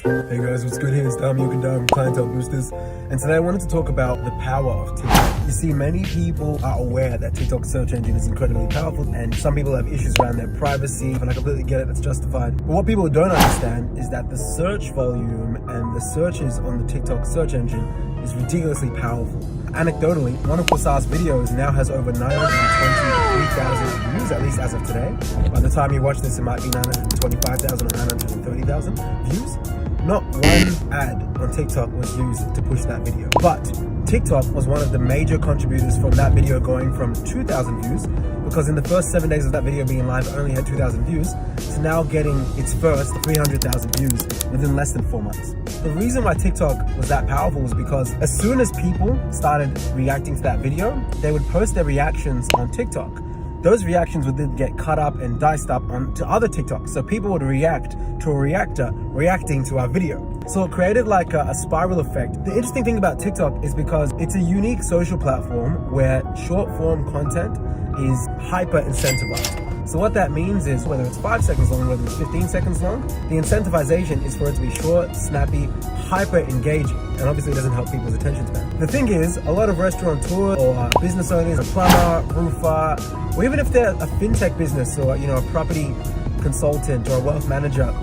Hey guys, what's good? Here it's Tom from Clientele Boosters, and today I wanted to talk about the power of TikTok. You see, many people are aware that TikTok's search engine is incredibly powerful, and some people have issues around their privacy, and I completely get it, that's justified. But what people don't understand is that the search volume and the searches on the TikTok search engine is ridiculously powerful. Anecdotally, one of Kosa's videos now has over 923,000 views, at least as of today. By the time you watch this, it might be 925,000 or 930,000 views. Not one ad on TikTok was used to push that video. But TikTok was one of the major contributors from that video going from 2,000 views, because in the first 7 days of that video being live, it only had 2,000 views, to now getting its first 300,000 views within less than 4 months. The reason why TikTok was that powerful was because as soon as people started reacting to that video, they would post their reactions on TikTok. Those reactions would then get cut up and diced up onto other TikToks. So people would react to a reactor reacting to our video. So it created like a spiral effect. The interesting thing about TikTok is because it's a unique social platform where short form content is hyper incentivized. So what that means is whether it's 5 seconds long, whether it's 15 seconds long, the incentivization is for it to be short, snappy, hyper engaging, and obviously it doesn't help people's attention span. The thing is, a lot of restaurateurs or business owners, a plumber, roofer, or even if they're a fintech business or a property consultant or a wealth manager,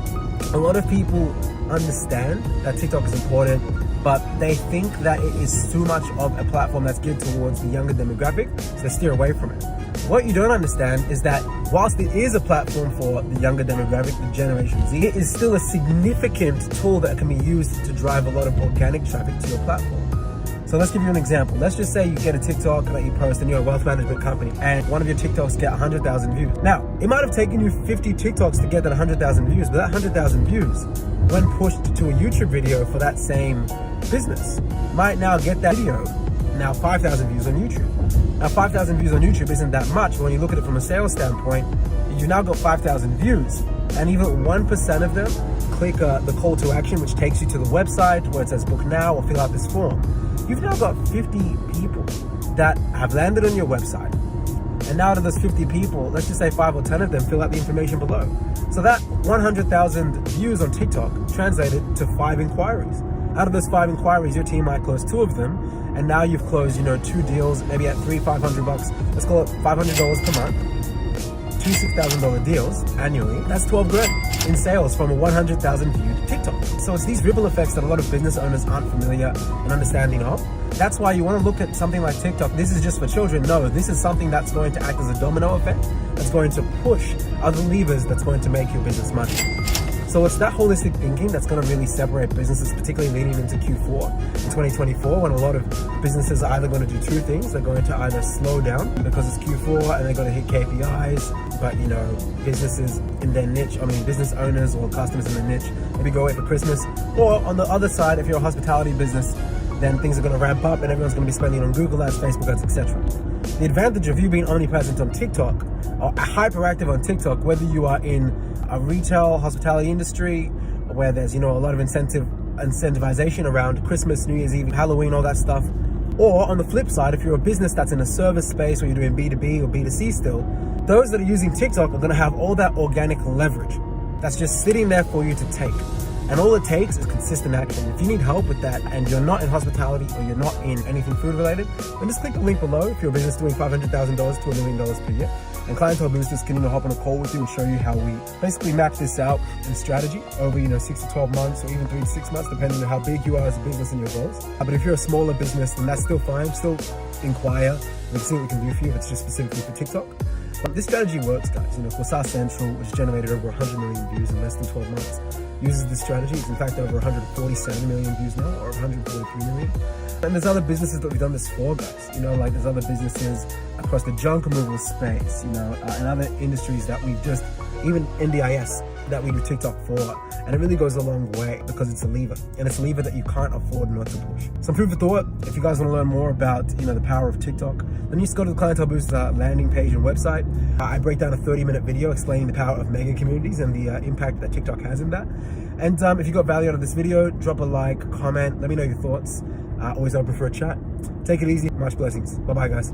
a lot of people understand that TikTok is important, but they think that it is too much of a platform that's geared towards the younger demographic, so they steer away from it. What you don't understand is that whilst it is a platform for the younger demographic, the Generation Z, it is still a significant tool that can be used to drive a lot of organic traffic to your platform. So let's give you an example. Let's just say you get a TikTok that you post and you're a wealth management company and one of your TikToks get 100,000 views. Now, it might have taken you 50 TikToks to get that 100,000 views, but that 100,000 views, when pushed to a YouTube video for that same business, might now get that video now 5,000 views on YouTube. Now 5,000 views on YouTube isn't that much, but when you look at it from a sales standpoint, you've now got 5,000 views, and even 1% of them click the call to action, which takes you to the website where it says book now or fill out this form. You've now got 50 people that have landed on your website, and now out of those 50 people, let's just say 5 or 10 of them fill out the information below. So that 100,000 views on TikTok translated to 5 inquiries. Out of those 5 inquiries, your team might close 2 of them, and now you've closed, 2 deals, maybe at $500. Let's call it $500 per month. 2 $6,000 deals annually. That's 12 grand in sales from a 100,000 viewed TikTok. So it's these ripple effects that a lot of business owners aren't familiar and understanding of. That's why you want to look at something like TikTok. This is just for children. No, this is something that's going to act as a domino effect, that's going to push other levers, that's going to make your business money. So it's that holistic thinking that's going to really separate businesses, particularly leading into Q4 in 2024, when a lot of businesses are either going to do 2 things. They're going to either slow down because it's Q4 and they're going to hit KPIs, but businesses in their niche, business owners or customers in their niche, maybe go away for Christmas. Or on the other side, if you're a hospitality business, then things are going to ramp up and everyone's going to be spending on Google ads, Facebook ads, etc. The advantage of you being omnipresent on TikTok or hyperactive on TikTok, whether you are in a retail hospitality industry where there's a lot of incentivization around Christmas, New Year's Eve, Halloween, all that stuff, or on the flip side, if you're a business that's in a service space where you're doing B2B or B2C still, those that are using TikTok are going to have all that organic leverage that's just sitting there for you to take. And all it takes is consistent action. If you need help with that and you're not in hospitality or you're not in anything food related, then just click the link below if you're a business doing $500,000 to $1 million per year. And Clientele Boosters can hop on a call with you and show you how we basically map this out in strategy over 6 to 12 months or even 3 to 6 months, depending on how big you are as a business and your goals. But if you're a smaller business, then that's still fine. Still inquire. We can see what we can do for you if it's just specifically for TikTok. But this strategy works, guys. Kosa Central, which generated over 100 million views in less than 12 months, uses this strategy. It's in fact over 147 million views now, or 143 million. And there's other businesses that we've done this for, guys. Like there's other businesses across the junk removal space, and other industries that we've just, even NDIS, that we do TikTok for. And it really goes a long way because it's a lever, and it's a lever that you can't afford not to push. Some food for thought. If you guys want to learn more about the power of TikTok, then you just go to the Clientele Booster landing page and website. I break down a 30-minute video explaining the power of mega communities and the impact that TikTok has in that. And if you got value out of this video, drop a like, comment, let me know your thoughts. Always open for a chat. Take it easy. Much blessings. Bye-bye, guys.